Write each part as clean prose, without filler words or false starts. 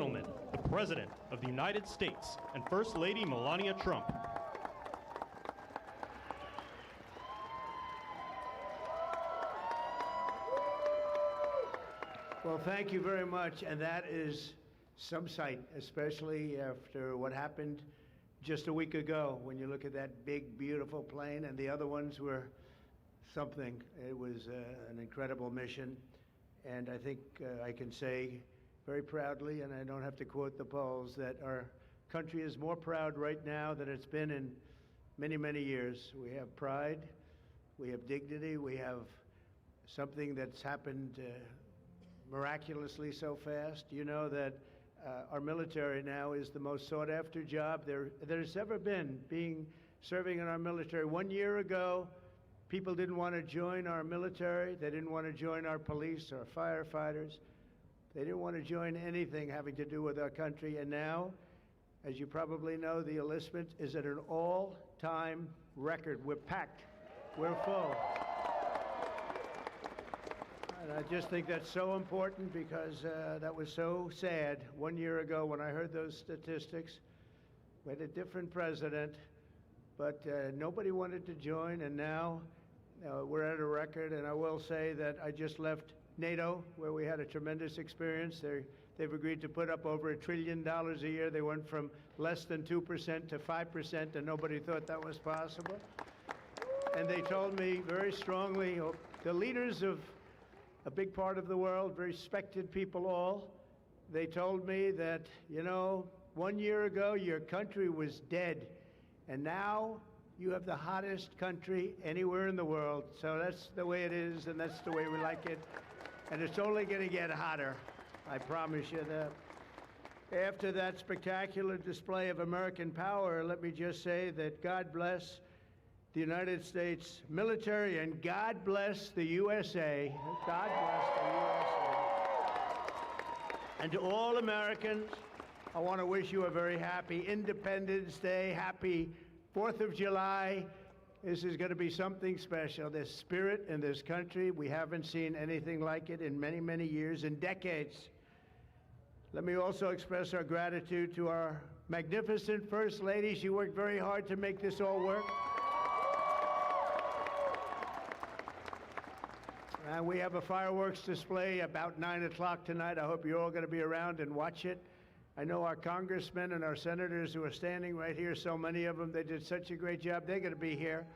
gentlemen, the President of the United States and First Lady Melania Trump. Well, thank you very much, and that is some sight, especially after what happened just a week ago when you look at that big, beautiful plane, and the other ones were something. It was an incredible mission, and I think I can say very proudly, and I don't have to quote the polls, that our country is more proud right now than it's been in many, many years. We have pride, we have dignity, we have something that's happened miraculously so fast. You know that our military now is the most sought-after job there's ever been, serving in our military. 1 year ago, people didn't want to join our military. They didn't want to join our police, our firefighters. They didn't want to join anything having to do with our country. And now, as you probably know, the enlistment is at an all-time record. We're packed. We're full. And I just think that's so important because that was so sad 1 year ago when I heard those statistics. We had a different president, but nobody wanted to join, and now we're at a record. And I will say that I just left NATO, where we had a tremendous experience. They've agreed to put up over $1 trillion a year. They went from less than 2% to 5%, and nobody thought that was possible. And they told me very strongly, the leaders of a big part of the world, very respected people all, they told me that, 1 year ago your country was dead, and now you have the hottest country anywhere in the world. So that's the way it is, and that's the way we like it. And it's only going to get hotter, I promise you that. After that spectacular display of American power, let me just say that God bless the United States military, and God bless the USA. God bless the USA. And to all Americans, I want to wish you a very happy Independence Day, happy 4th of July. This is going to be something special. This spirit in this country, we haven't seen anything like it in many, many years, in decades. Let me also express our gratitude to our magnificent First Lady. She worked very hard to make this all work. And we have a fireworks display about 9 o'clock tonight. I hope you're all going to be around and watch it. I know our congressmen and our senators who are standing right here, so many of them, they did such a great job. They're going to be here.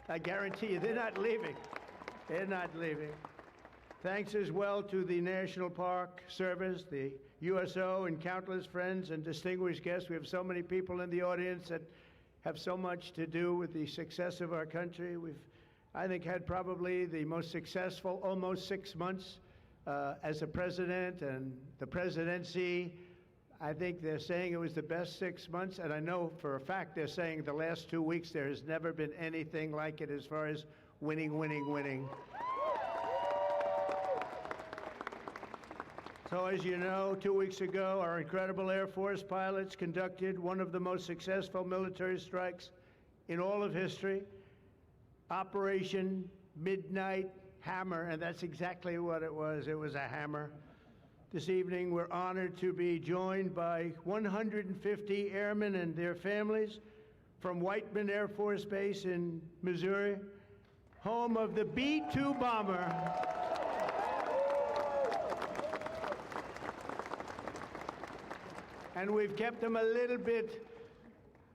I guarantee you, they're not leaving. They're not leaving. Thanks as well to the National Park Service, the USO, and countless friends and distinguished guests. We have so many people in the audience that have so much to do with the success of our country. We've, I think, had probably the most successful almost 6 months as a president and the presidency. I think they're saying it was the best 6 months, and I know for a fact they're saying the last 2 weeks there has never been anything like it as far as winning, winning, winning. So as you know, 2 weeks ago, our incredible Air Force pilots conducted one of the most successful military strikes in all of history, Operation Midnight Hammer, and that's exactly what it was. It was a hammer. This evening, we're honored to be joined by 150 airmen and their families from Whiteman Air Force Base in Missouri, home of the B-2 bomber. And we've kept them a little bit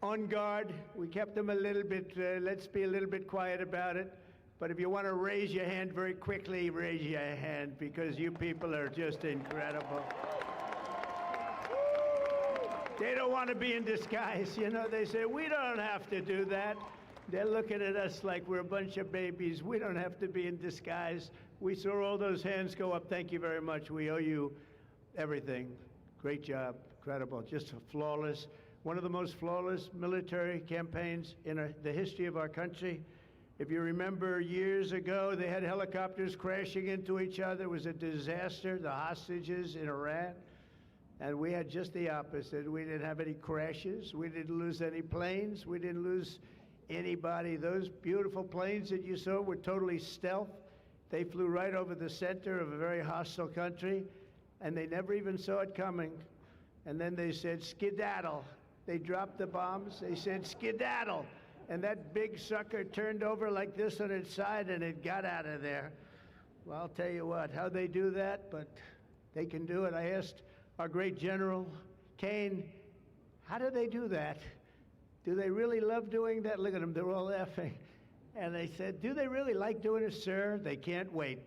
on guard. We kept them a little bit, let's be a little bit quiet about it. But if you want to raise your hand very quickly, raise your hand, because you people are just incredible. They don't want to be in disguise. They say, we don't have to do that. They're looking at us like we're a bunch of babies. We don't have to be in disguise. We saw all those hands go up. Thank you very much. We owe you everything. Great job. Incredible. Just flawless. One of the most flawless military campaigns in the history of our country. If you remember years ago, they had helicopters crashing into each other. It was a disaster, the hostages in Iran. And we had just the opposite. We didn't have any crashes. We didn't lose any planes. We didn't lose anybody. Those beautiful planes that you saw were totally stealth. They flew right over the center of a very hostile country, and they never even saw it coming. and then they said, skedaddle. They dropped the bombs, they said, skedaddle. And that big sucker turned over like this on its side, and it got out of there. Well, I'll tell you what, how they do that, but they can do it. I asked our great General Kane, how do they do that? Do they really love doing that? Look at them, they're all laughing. And they said, do they really like doing it, sir? They can't wait.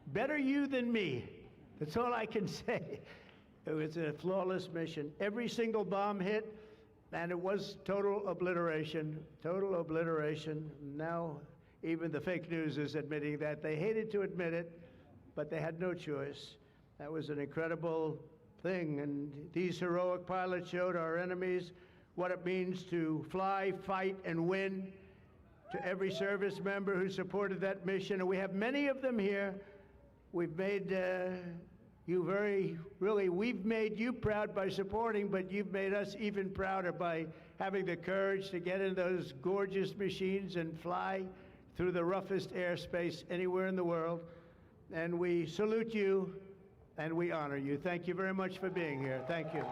Better you than me. That's all I can say. It was a flawless mission. Every single bomb hit, and it was total obliteration, total obliteration. Now, even the fake news is admitting that. They hated to admit it, but they had no choice. That was an incredible thing, and these heroic pilots showed our enemies what it means to fly, fight, and win. To every service member who supported that mission, and we have many of them here. We've made we've made you proud by supporting, but you've made us even prouder by having the courage to get in those gorgeous machines and fly through the roughest airspace anywhere in the world. And we salute you, and we honor you. Thank you very much for being here. Thank you.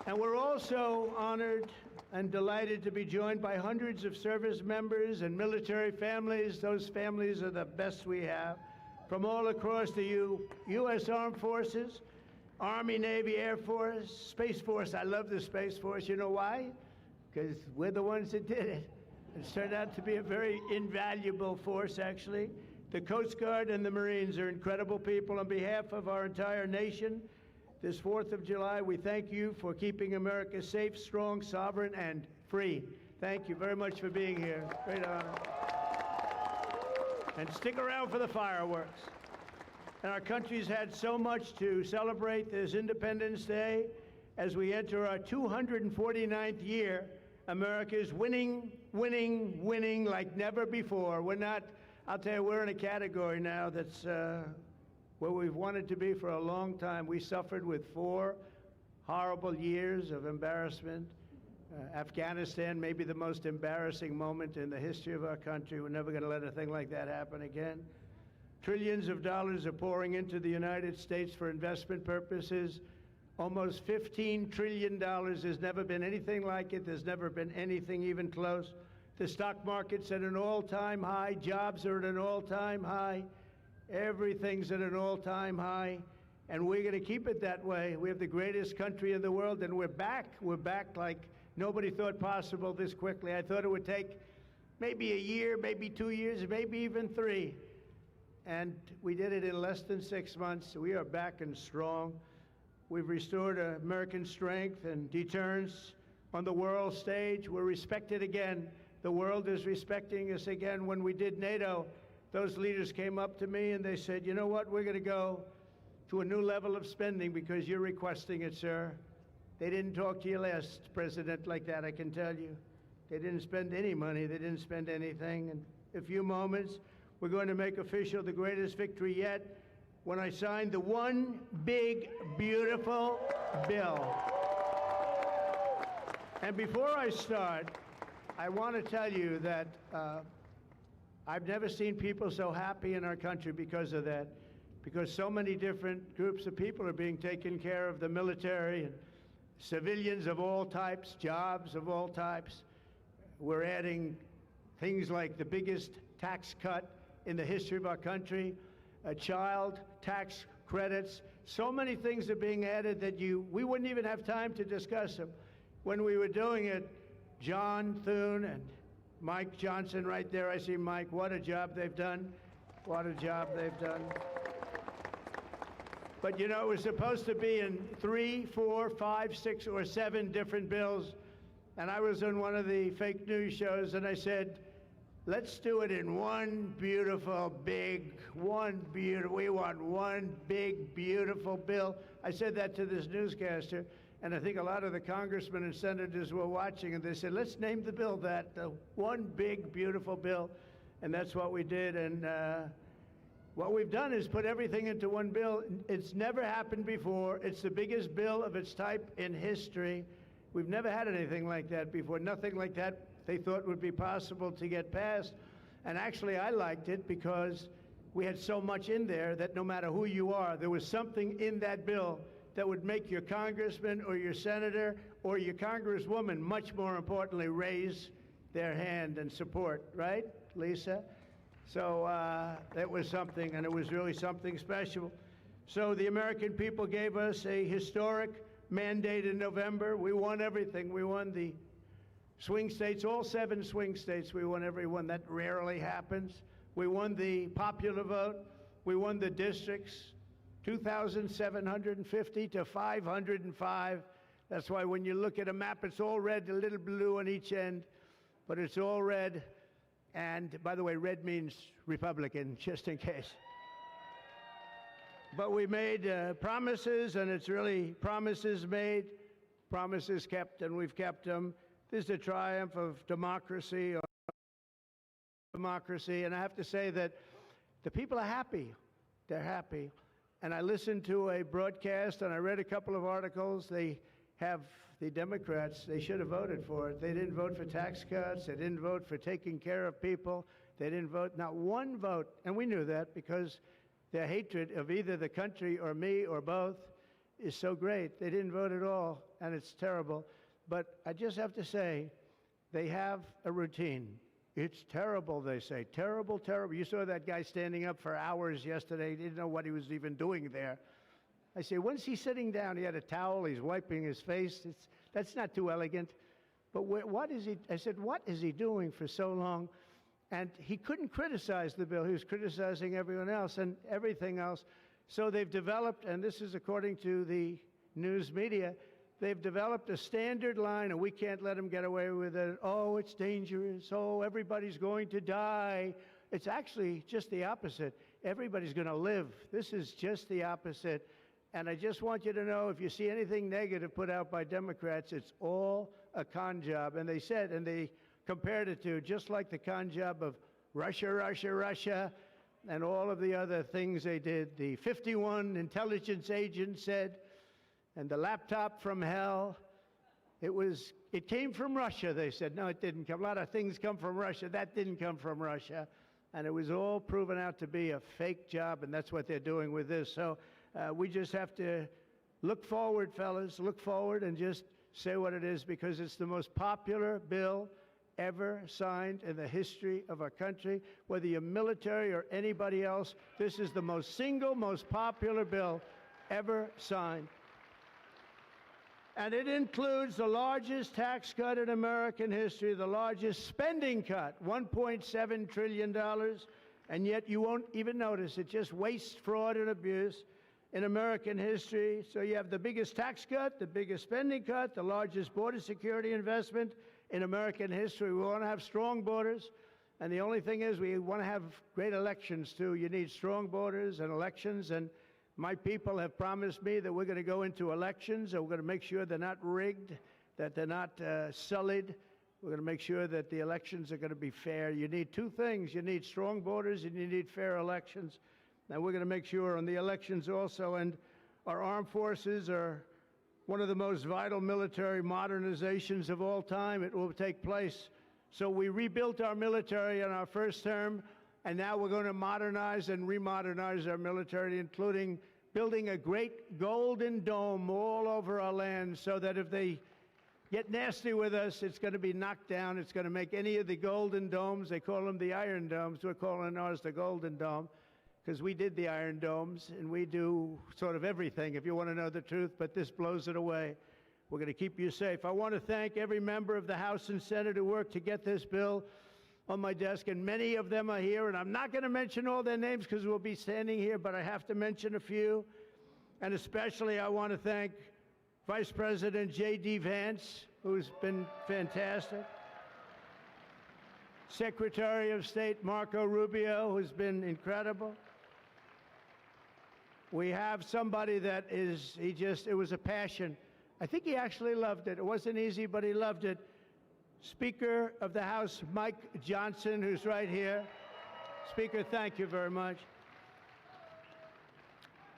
And we're also honored and delighted to be joined by hundreds of service members and military families. Those families are the best we have, from all across the U.S. Armed Forces, Army, Navy, Air Force, Space Force. I love the Space Force. You know why? Because we're the ones that did it. It's turned out to be a very invaluable force, actually. The Coast Guard and the Marines are incredible people. On behalf of our entire nation, this 4th of July, we thank you for keeping America safe, strong, sovereign, and free. Thank you very much for being here. Great honor. And stick around for the fireworks. And our country's had so much to celebrate this Independence Day. As we enter our 249th year, America is winning, winning, winning like never before. I'll tell you, we're in a category now that's where we've wanted to be for a long time. We suffered with 4 horrible years of embarrassment. Afghanistan may be the most embarrassing moment in the history of our country. We're never going to let a thing like that happen again. Trillions of dollars are pouring into the United States for investment purposes. Almost $15 trillion. There's never been anything like it. There's never been anything even close. The stock market's at an all-time high. Jobs are at an all-time high. Everything's at an all-time high, and we're going to keep it that way. We have the greatest country in the world, and we're back. We're back like nobody thought possible this quickly. I thought it would take maybe a year, maybe 2 years, maybe even 3. And we did it in less than 6 months. We are back and strong. We've restored American strength and deterrence on the world stage. We're respected again. The world is respecting us again. When we did NATO, those leaders came up to me and they said, you know what, we're going to go to a new level of spending because you're requesting it, sir. They didn't talk to you last president like that, I can tell you. They didn't spend any money. They didn't spend anything. In a few moments, we're going to make official the greatest victory yet when I signed the one big, beautiful bill. And before I start, I want to tell you that I've never seen people so happy in our country because of that, because so many different groups of people are being taken care of, the military and civilians of all types, jobs of all types. We're adding things like the biggest tax cut in the history of our country, child tax credits. So many things are being added that we wouldn't even have time to discuss them. When we were doing it, John Thune and Mike Johnson right there, I see Mike, what a job they've done. What a job they've done. But you know, it was supposed to be in 3, 4, 5, 6, or 7 different bills. And I was on one of the fake news shows and I said, let's do it in one beautiful, big, we want one big, beautiful bill. I said that to this newscaster. And I think a lot of the congressmen and senators were watching, and they said, let's name the bill that, the one big, beautiful bill. And that's what we did. And what we've done is put everything into one bill. It's never happened before. It's the biggest bill of its type in history. We've never had anything like that before. Nothing like that they thought would be possible to get passed. And actually, I liked it because we had so much in there that no matter who you are, there was something in that bill that would make your congressman or your senator or your congresswoman, much more importantly, raise their hand and support, right, Lisa? So that was something, and it was really something special. So the American people gave us a historic mandate in November. We won everything. We won the swing states, all 7 swing states. We won every one. That rarely happens. We won the popular vote. We won the districts, 2,750 to 505. That's why when you look at a map, it's all red, a little blue on each end, but it's all red. And by the way, red means Republican, just in case. But we made promises, and it's really promises made, promises kept, and we've kept them. This is a triumph of democracy, and I have to say that the people are happy. They're happy. And I listened to a broadcast, and I read a couple of articles. They have the Democrats, they should have voted for it. They didn't vote for tax cuts. They didn't vote for taking care of people. They didn't vote, not one vote. And we knew that because their hatred of either the country or me or both is so great. They didn't vote at all, and it's terrible. But I just have to say, they have a routine. It's terrible, they say. Terrible, terrible. You saw that guy standing up for hours yesterday. He didn't know what he was even doing there. I say, when's he sitting down? He had a towel. He's wiping his face. That's not too elegant. But what is he? I said, what is he doing for so long? And he couldn't criticize the bill. He was criticizing everyone else and everything else. So they've developed, and this is according to the news media, they've developed a standard line, and we can't let them get away with it. Oh, it's dangerous. Oh, everybody's going to die. It's actually just the opposite. Everybody's going to live. This is just the opposite. And I just want you to know, if you see anything negative put out by Democrats, it's all a con job. And they said, and they compared it to just like the con job of Russia, Russia, Russia, and all of the other things they did. The 51 intelligence agents said, and the laptop from hell, it came from Russia, they said. No, it didn't come. A lot of things come from Russia. That didn't come from Russia. And it was all proven out to be a fake job, and that's what they're doing with this. So we just have to look forward, fellas, look forward and just say what it is, because it's the most popular bill ever signed in the history of our country. Whether you're military or anybody else, this is the most popular bill ever signed. And it includes the largest tax cut in American history, the largest spending cut, $1.7 trillion, and yet you won't even notice it. Just waste, fraud, and abuse in American history. So you have the biggest tax cut, the biggest spending cut, the largest border security investment in American history. We want to have strong borders, and the only thing is we want to have great elections, too. You need strong borders and elections, and my people have promised me that we're going to go into elections, and we're going to make sure they're not rigged, that they're not sullied. We're going to make sure that the elections are going to be fair. You need 2 things. You need strong borders, and you need fair elections. And we're going to make sure on the elections also, and our armed forces are one of the most vital military modernizations of all time. It will take place. So we rebuilt our military in our first term, and now we're going to modernize and remodernize our military, including building a great golden dome all over our land, so that if they get nasty with us, it's going to be knocked down. It's going to make any of the golden domes, they call them the Iron Domes, we're calling ours the Golden Dome, because we did the Iron Domes, and we do sort of everything, if you want to know the truth, but this blows it away. We're going to keep you safe. I want to thank every member of the House and Senate who worked to get this bill on my desk, and many of them are here, and I'm not going to mention all their names because we'll be standing here, but I have to mention a few, and especially I want to thank Vice President J.D. Vance, who's been fantastic, Secretary of State Marco Rubio, who's been incredible. We have somebody that it was a passion. I think he actually loved it. It wasn't easy, but he loved it. Speaker of the House, Mike Johnson, who's right here. Speaker, thank you very much.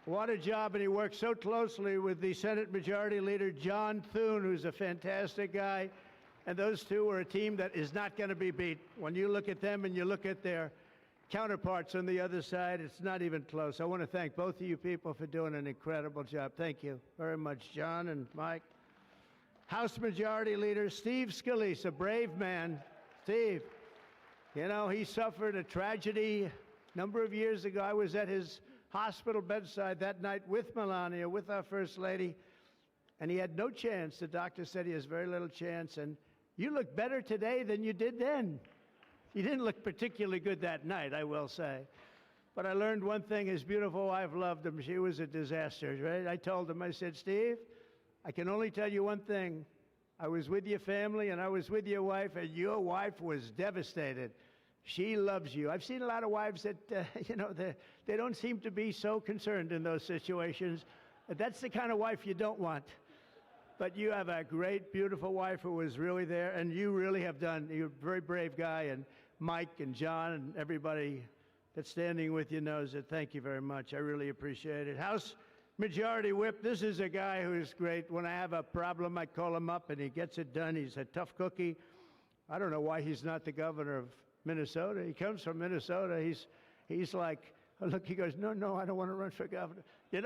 What a job, and he worked so closely with the Senate Majority Leader, John Thune, who's a fantastic guy. And those two are a team that is not going to be beat. When you look at them and you look at their counterparts on the other side. It's not even close. I want to thank both of you people for doing an incredible job. Thank you very much, John and Mike. House Majority Leader Steve Scalise, a brave man. Steve, you know, he suffered a tragedy a number of years ago. I was at his hospital bedside that night with Melania, with our First Lady, and he had no chance. The doctor said he has very little chance, and you look better today than you did then. You didn't look particularly good that night, I will say. But I learned one thing. His beautiful wife loved him. She was a disaster, right? I told him, I said, Steve, I can only tell you one thing. I was with your family and I was with your wife, and your wife was devastated. She loves you. I've seen a lot of wives that, you know, they don't seem to be so concerned in those situations. That's the kind of wife you don't want. But you have a great, beautiful wife who was really there, and you really have done. You're a very brave guy, and Mike and John and everybody that's standing with you knows it. Thank you very much. I really appreciate it. House Majority Whip, this is a guy who's great. When I have a problem, I call him up, and he gets it done. He's a tough cookie. I don't know why he's not the governor of Minnesota. He comes from Minnesota. He's like, oh, look, he goes, no, I don't want to run for governor. You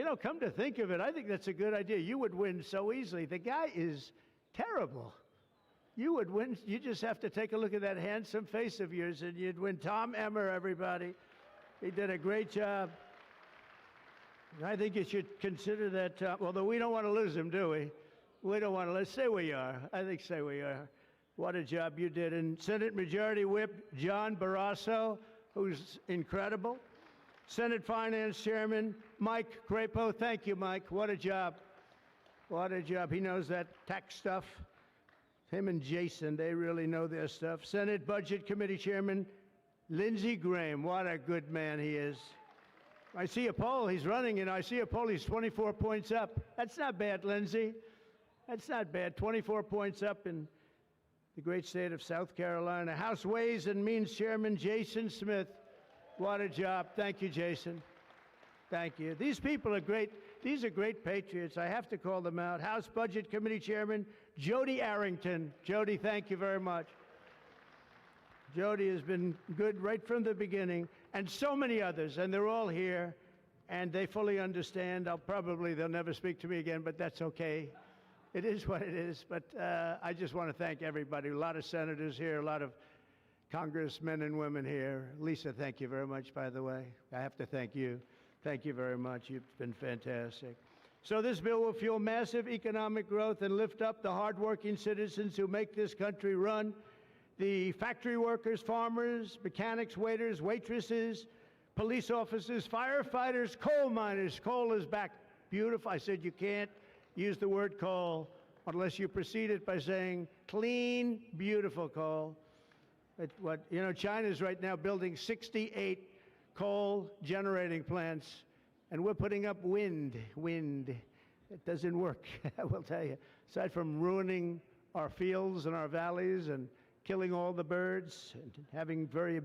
know, come to think of it, I think that's a good idea. You would win so easily. The guy is terrible. You would win. You just have to take a look at that handsome face of yours, and you'd win. Tom Emmer, everybody. He did a great job. I think you should consider that, although we don't want to lose him, do we? We don't want to. Let's say we are. I think say we are. What a job you did. And Senate Majority Whip John Barrasso, who's incredible. Senate Finance Chairman Mike Crapo. Thank you, Mike. What a job. What a job. He knows that tax stuff. Him and Jason, they really know their stuff. Senate Budget Committee Chairman Lindsey Graham. What a good man he is. I see a poll. He's running, and I see a poll. He's 24 points up. That's not bad, Lindsey. That's not bad. 24 points up in the great state of South Carolina. House Ways and Means Chairman Jason Smith. What a job. Thank you, Jason. Thank you. These people are great. These are great patriots. I have to call them out. House Budget Committee Chairman Jody Arrington. Jody, thank you very much. Jody has been good right from the beginning, and so many others, and they're all here, and they fully understand. They'll never speak to me again, but that's okay. It is what it is, but I just want to thank everybody. A lot of senators here, a lot of congressmen and women here. Lisa, thank you very much, by the way. I have to thank you. Thank you very much. You've been fantastic. So this bill will fuel massive economic growth and lift up the hardworking citizens who make this country run. The factory workers, farmers, mechanics, waiters, waitresses, police officers, firefighters, coal miners. Coal is back. Beautiful. I said you can't use the word coal unless you precede it by saying clean, beautiful coal. China's right now building 68 coal generating plants, and we're putting up wind. It doesn't work, I will tell you. Aside from ruining our fields and our valleys and killing all the birds and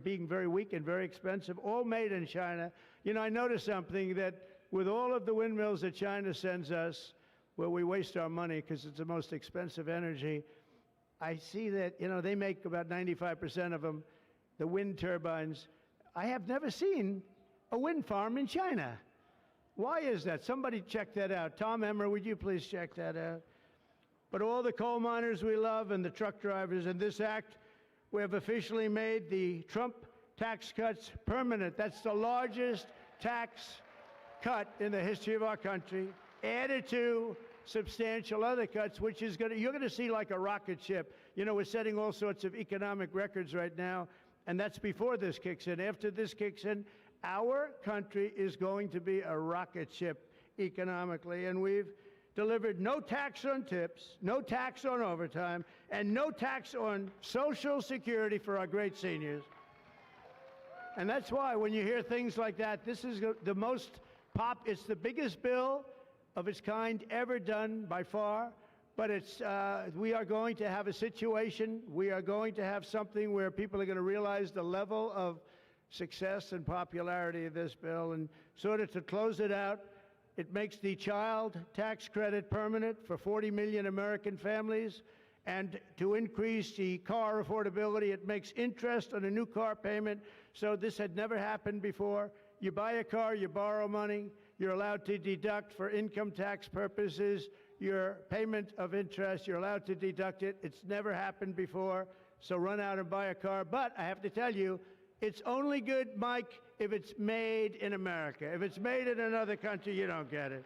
being very weak and very expensive, all made in China. You know, I noticed something, that with all of the windmills that China sends us, where we waste our money because it's the most expensive energy, I see that, they make about 95% of them, the wind turbines. I have never seen a wind farm in China. Why is that? Somebody check that out. Tom Emmer, would you please check that out? But all the coal miners we love and the truck drivers, in this act, we have officially made the Trump tax cuts permanent. That's the largest tax cut in the history of our country, added to substantial other cuts, which is you're going to see like a rocket ship. We're setting all sorts of economic records right now, and that's before this kicks in. After this kicks in, our country is going to be a rocket ship economically, and we've delivered no tax on tips, no tax on overtime, and no tax on Social Security for our great seniors. And that's why when you hear things like that, this is it's the biggest bill of its kind ever done by far, but we are going to have a situation, we are going to have something where people are going to realize the level of success and popularity of this bill. And sort of to close it out, it makes the child tax credit permanent for 40 million American families. And to increase the car affordability, it makes interest on a new car payment So this had never happened before. You buy a car, you borrow money, you're allowed to deduct for income tax purposes your payment of interest, you're allowed to deduct it. It's never happened before, so run out and buy a car. But I have to tell you, it's only good, Mike, if it's made in America. If it's made in another country, you don't get it.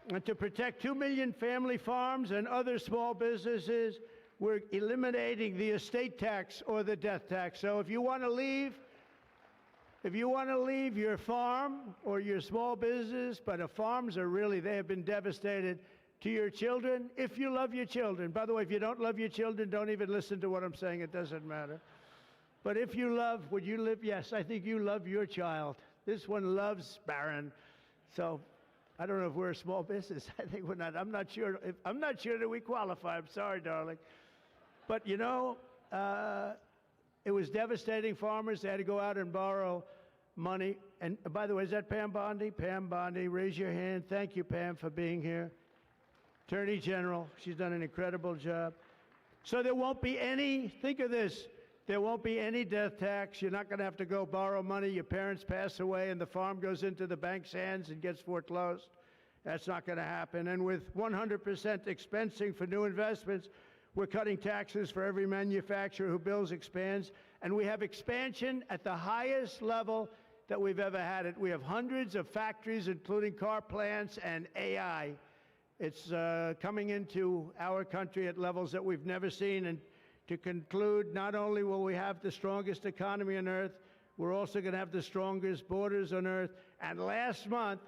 And to protect 2 million family farms and other small businesses, we're eliminating the estate tax or the death tax. So if you want to leave your farm or your small business, but the farms are really, they have been devastated, to your children, if you love your children. By the way, if you don't love your children, don't even listen to what I'm saying. It doesn't matter. But if you love, would you live? Yes, I think you love your child. This one loves Barron. So I don't know if we're a small business. I think we're not. I'm not sure that we qualify. I'm sorry, darling. But you know, it was devastating. Farmers, they had to go out and borrow money. And by the way, is that Pam Bondi? Pam Bondi, raise your hand. Thank you, Pam, for being here. Attorney General, she's done an incredible job. So there won't be any, think of this, there won't be any death tax. You're not going to have to go borrow money. Your parents pass away and the farm goes into the bank's hands and gets foreclosed. That's not going to happen. And with 100% expensing for new investments, we're cutting taxes for every manufacturer who builds, expands. And we have expansion at the highest level that we've ever had it. We have hundreds of factories, including car plants and AI. It's coming into our country at levels that we've never seen. And to conclude, not only will we have the strongest economy on earth, we're also going to have the strongest borders on earth. And last month,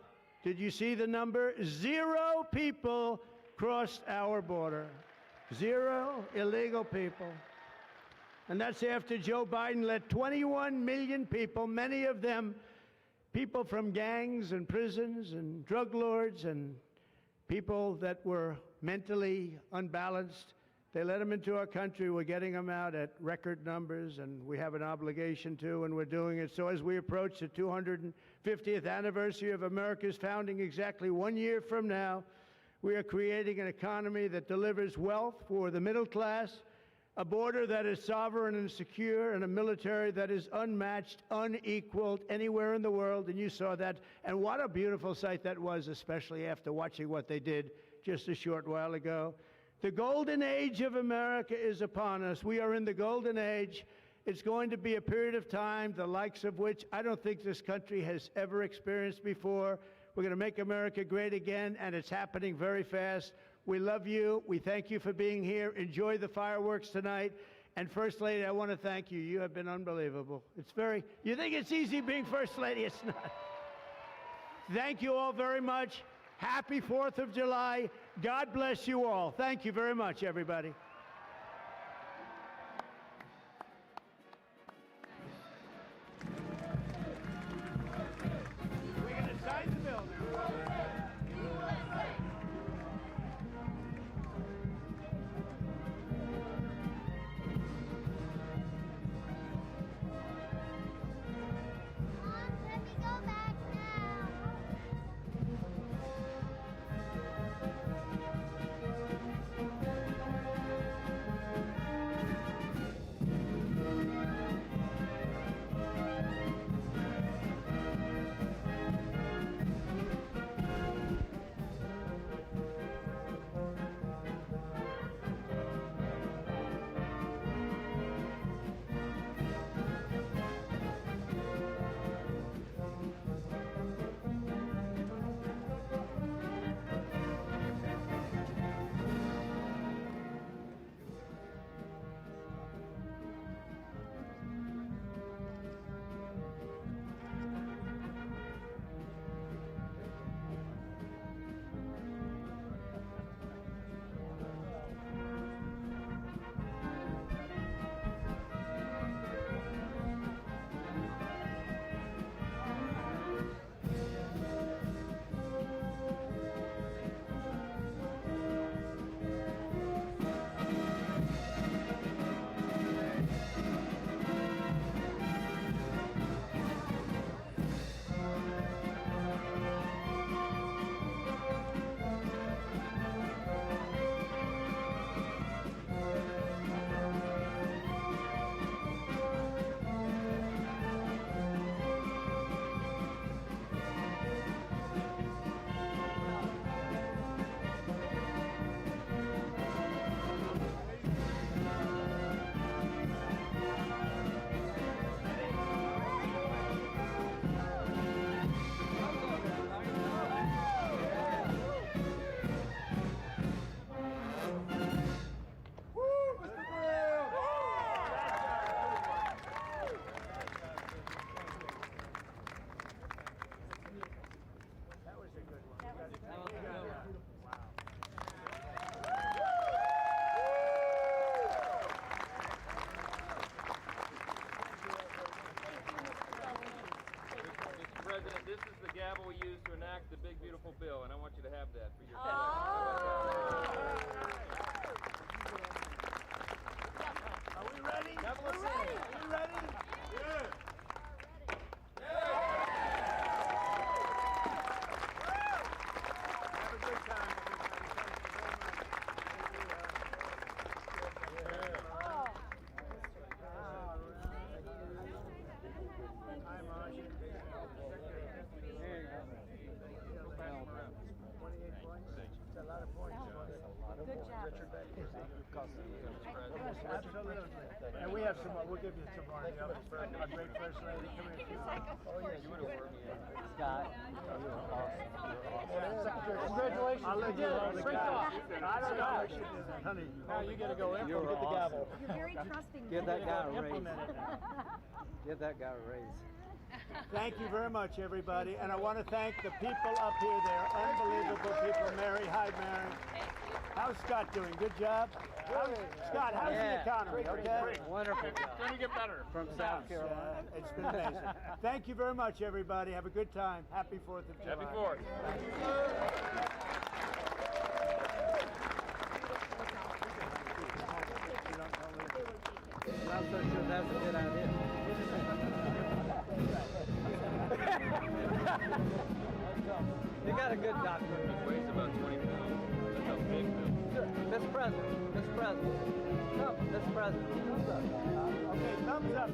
did you see the number? 0 people crossed our border. 0 illegal people. And that's after Joe Biden let 21 million people, many of them people from gangs and prisons and drug lords and people that were mentally unbalanced, they let them into our country. We're getting them out at record numbers, and we have an obligation to, and we're doing it. So as we approach the 250th anniversary of America's founding exactly 1 year from now, we are creating an economy that delivers wealth for the middle class, a border that is sovereign and secure, and a military that is unmatched, unequaled anywhere in the world. And you saw that. And what a beautiful sight that was, especially after watching what they did just a short while ago. The golden age of America is upon us. We are in the golden age. It's going to be a period of time, the likes of which I don't think this country has ever experienced before. We're going to make America great again, and it's happening very fast. We love you. We thank you for being here. Enjoy the fireworks tonight. And First Lady, I want to thank you. You have been unbelievable. You think it's easy being First Lady? It's not. Thank you all very much. Happy 4th of July. God bless you all. Thank you very much, everybody. We're going to sign the bill. big, beautiful bill, and I want you to have that for your Are we ready? We're ready. Are we ready? Yeah. Have a good time, everybody. Thank you very much. Hi, Marge. There you go. 28 points. It's a lot of points. Good job. Richard Baker. Absolutely. And we have some more. We'll give you some more. The other our great First Lady. Come here. Oh, yeah. You would have worked me. Scott, you were awesome. Congratulations. I'll let you know the guy. I don't know. Honey, Now you got to go in. you were awesome. You're very trusting. Give that guy a raise. Implement it now. Give that guy a raise. Thank you very much, everybody. And I want to thank the people up here. They're unbelievable people. Mary, hi, Mary. How's Scott doing? Good job? Scott, how's the economy? Okay? Wonderful job. Going to get better. From South Carolina. It's been amazing. Thank you very much, everybody. Have a good time. Happy 4th of July. Happy 4th. I'm not so sure that's a good idea. You got a good doctor. It weighs about 20 pounds. That's how big it is. Mr. President. Mr. President. Come, Mr. President. Okay, thumbs up.